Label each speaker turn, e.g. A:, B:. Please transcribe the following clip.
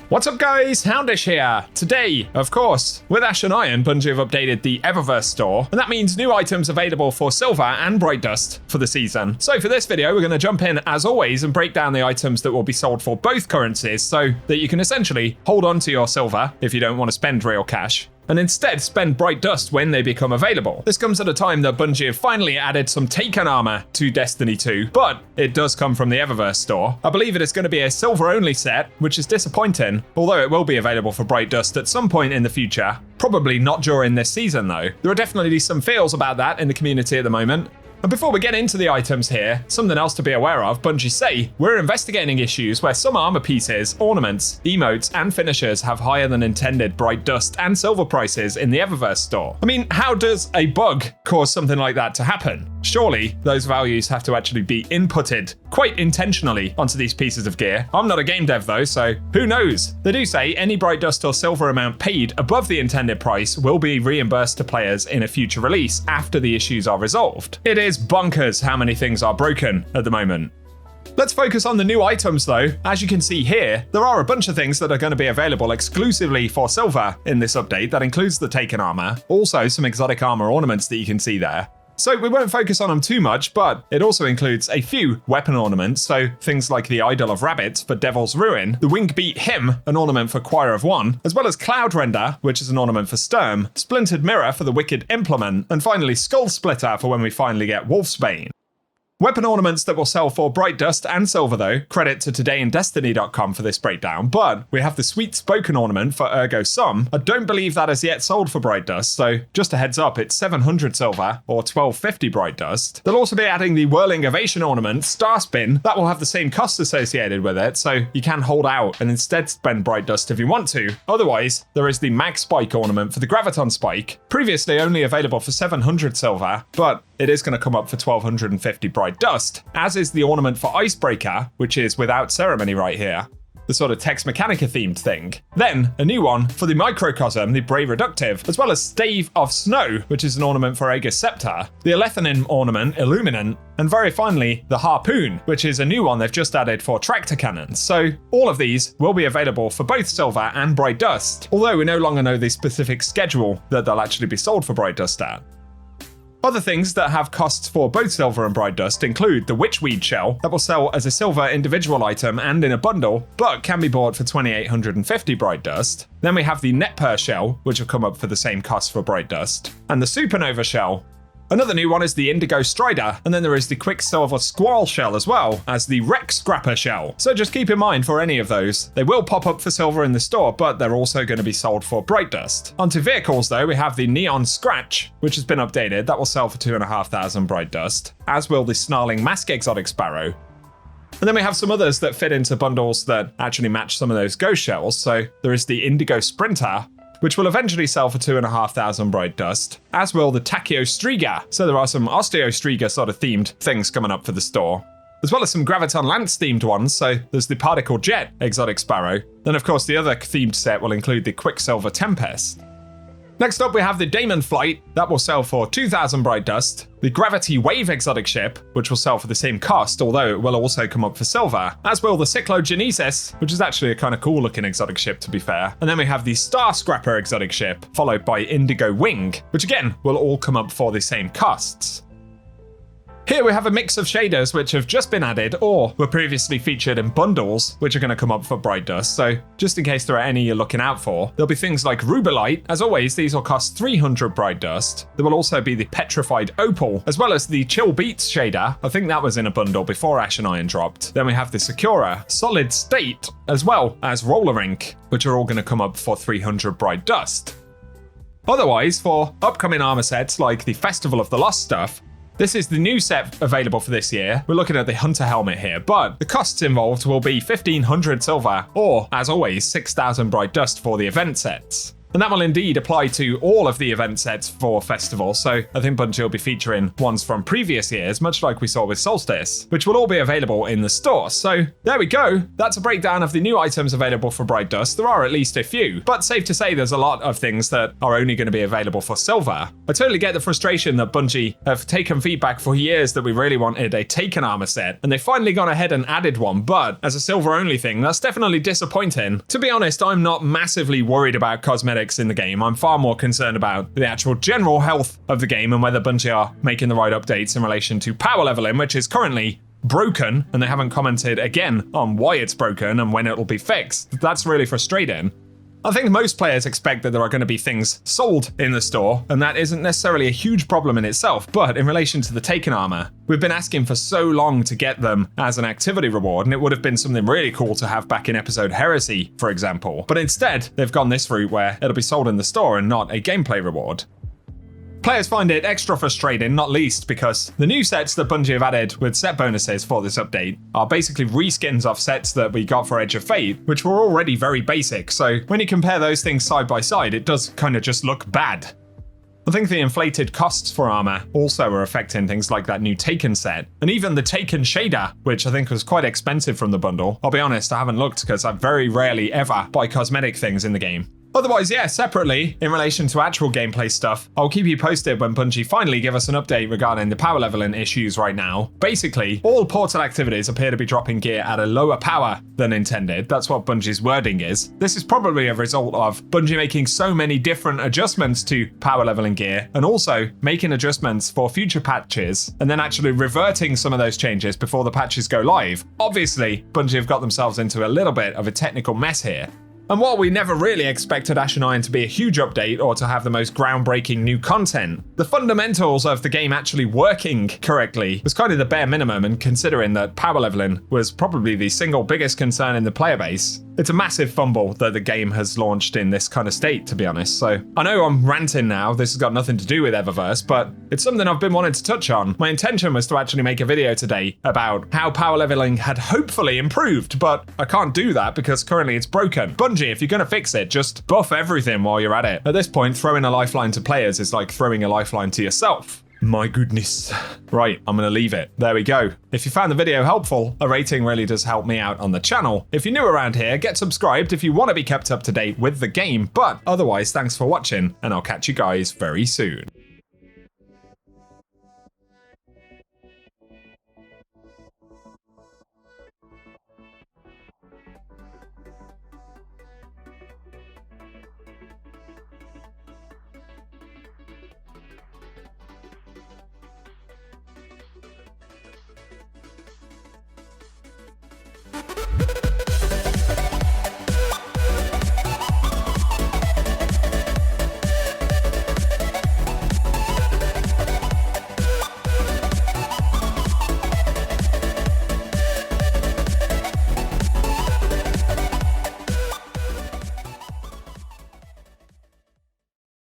A: What's up guys, Houndish here. Today, of course, with Ash and Iron, Bungie have updated the Eververse store, and that means new items available for Silver and Bright Dust for the season. So for this video, we're going to jump in as always and break down the items that will be sold for both currencies so that you can essentially hold on to your Silver if you don't want to spend real cash, and instead spend Bright Dust when they become available. This comes at a time that Bungie have finally added some Taken armor to Destiny 2, but it does come from the Eververse store. I believe it is going to be a silver-only set, which is disappointing, although it will be available for Bright Dust at some point in the future. Probably not during this season though. There are definitely some feels about that in the community at the moment. And before we get into the items here, something else to be aware of, Bungie say, we're investigating issues where some armor pieces, ornaments, emotes, and finishers have higher than intended Bright Dust and Silver prices in the Eververse store. I mean, how does a bug cause something like that to happen? Surely, those values have to actually be inputted quite intentionally onto these pieces of gear. I'm not a game dev though, so who knows? They do say any Bright Dust or Silver amount paid above the intended price will be reimbursed to players in a future release after the issues are resolved. It is bonkers how many things are broken at the moment. Let's focus on the new items though. As you can see here, there are a bunch of things that are going to be available exclusively for Silver in this update. That includes the Taken armor, also some exotic armor ornaments that you can see there. So we won't focus on them too much, but it also includes a few weapon ornaments, so things like the Idol of Rabbits for Devil's Ruin, the Wingbeat Hymn, an ornament for Choir of One, as well as Cloud Render, which is an ornament for Sturm, Splintered Mirror for the Wicked Implement, and finally Skull Splitter for when we finally get Wolfsbane. Weapon ornaments that will sell for Bright Dust and Silver though, credit to todayindestiny.com for this breakdown, but we have the Sweet Spoken ornament for Ergo Sum. I don't believe that is yet sold for Bright Dust, so just a heads up, it's 700 Silver or 1250 Bright Dust. They'll also be adding the Whirling Ovation ornament, Star Spin, that will have the same costs associated with it, so you can hold out and instead spend Bright Dust if you want to. Otherwise, there is the Mag Spike ornament for the Graviton Spike, previously only available for 700 Silver, but it is going to come up for 1250 Bright Dust, as is the ornament for Icebreaker, which is without ceremony right here. The sort of Tex Mechanica themed thing. Then, a new one for the Microcosm, the Bray Reductive, as well as Stave of Snow, which is an ornament for Aegis Scepter, the Alethanin ornament, Illuminant, and very finally, the Harpoon, which is a new one they've just added for Tractor Cannons. So, all of these will be available for both Silver and Bright Dust, although we no longer know the specific schedule that they'll actually be sold for Bright Dust at. Other things that have costs for both Silver and Bright Dust include the Witchweed Shell, that will sell as a Silver individual item and in a bundle, but can be bought for 2850 Bright Dust. Then we have the Netper Shell, which will come up for the same cost for Bright Dust, and the Supernova Shell. Another new one is the Indigo Strider, and then there is the Quicksilver Squall Shell as well as the Wreck Scrapper Shell. So just keep in mind for any of those, they will pop up for Silver in the store, but they're also going to be sold for Bright Dust. Onto vehicles though, we have the Neon Scratch, which has been updated, that will sell for 2,500 Bright Dust, as will the Snarling Mask Exotic Sparrow. And then we have some others that fit into bundles that actually match some of those Ghost Shells, so there is the Indigo Sprinter, which will eventually sell for 2,500 Bright Dust, as will the Tachyo Striga, so there are some Osteo Striga sort of themed things coming up for the store, as well as some Graviton Lance themed ones, so there's the Particle Jet Exotic Sparrow. Then of course the other themed set will include the Quicksilver Tempest. Next up we have the Daemon Flight, that will sell for 2,000 Bright Dust, the Gravity Wave Exotic Ship, which will sell for the same cost, although it will also come up for Silver, as will the Cyclogenesis, which is actually a kind of cool looking exotic ship to be fair. And then we have the Star Scrapper Exotic Ship, followed by Indigo Wing, which again will all come up for the same costs. Here we have a mix of shaders which have just been added or were previously featured in bundles, which are going to come up for Bright Dust, so just in case there are any you're looking out for, there'll be things like Rubelite. As always, these will cost 300 Bright Dust. There will also be the Petrified Opal, as well as the Chill Beats shader. I think that was in a bundle before Ash and Iron dropped. Then we have the Sakura, Solid State, as well as Roller Ink, which are all going to come up for 300 Bright Dust. Otherwise, for upcoming armor sets like the Festival of the Lost stuff, this is the new set available for this year. We're looking at the Hunter Helmet here, but the costs involved will be 1,500 Silver, or, as always, 6,000 Bright Dust for the event sets. And that will indeed apply to all of the event sets for Festival, so I think Bungie will be featuring ones from previous years, much like we saw with Solstice, which will all be available in the store. So there we go. That's a breakdown of the new items available for Bright Dust. There are at least a few, but safe to say there's a lot of things that are only going to be available for Silver. I totally get the frustration that Bungie have taken feedback for years that we really wanted a Taken armor set, and they've finally gone ahead and added one, but as a Silver only thing, that's definitely disappointing. To be honest, I'm not massively worried about cosmetics in the game. I'm far more concerned about the actual general health of the game and whether Bungie are making the right updates in relation to power leveling, which is currently broken, and they haven't commented again on why it's broken and when it'll be fixed. That's really frustrating. I think most players expect that there are going to be things sold in the store, and that isn't necessarily a huge problem in itself, but in relation to the Taken armor, we've been asking for so long to get them as an activity reward, and it would have been something really cool to have back in episode Heresy, for example. But instead, they've gone this route where it'll be sold in the store and not a gameplay reward. Players find it extra frustrating, not least because the new sets that Bungie have added with set bonuses for this update are basically reskins of sets that we got for Edge of Fate, which were already very basic, so when you compare those things side by side, it does kind of just look bad. I think the inflated costs for armor also are affecting things like that new Taken set, and even the Taken shader, which I think was quite expensive from the bundle. I'll be honest, I haven't looked because I very rarely ever buy cosmetic things in the game. Otherwise, yeah, separately, in relation to actual gameplay stuff, I'll keep you posted when Bungie finally give us an update regarding the power leveling issues right now. Basically, all portal activities appear to be dropping gear at a lower power than intended. That's what Bungie's wording is. This is probably a result of Bungie making so many different adjustments to power leveling gear, and also making adjustments for future patches, and then actually reverting some of those changes before the patches go live. Obviously, Bungie have got themselves into a little bit of a technical mess here. And while we never really expected Ash and Iron to be a huge update or to have the most groundbreaking new content, the fundamentals of the game actually working correctly was kind of the bare minimum, and considering that power leveling was probably the single biggest concern in the player base, it's a massive fumble that the game has launched in this kind of state, to be honest. So I know I'm ranting now, this has got nothing to do with Eververse, but it's something I've been wanting to touch on. My intention was to actually make a video today about how power leveling had hopefully improved, but I can't do that because currently it's broken. Bungie, if you're going to fix it, just buff everything while you're at it. At this point, throwing a lifeline to players is like throwing a lifeline to yourself. My goodness. Right, I'm going to leave it. There we go. If you found the video helpful, a rating really does help me out on the channel. If you're new around here, get subscribed if you want to be kept up to date with the game. But otherwise, thanks for watching, and I'll catch you guys very soon.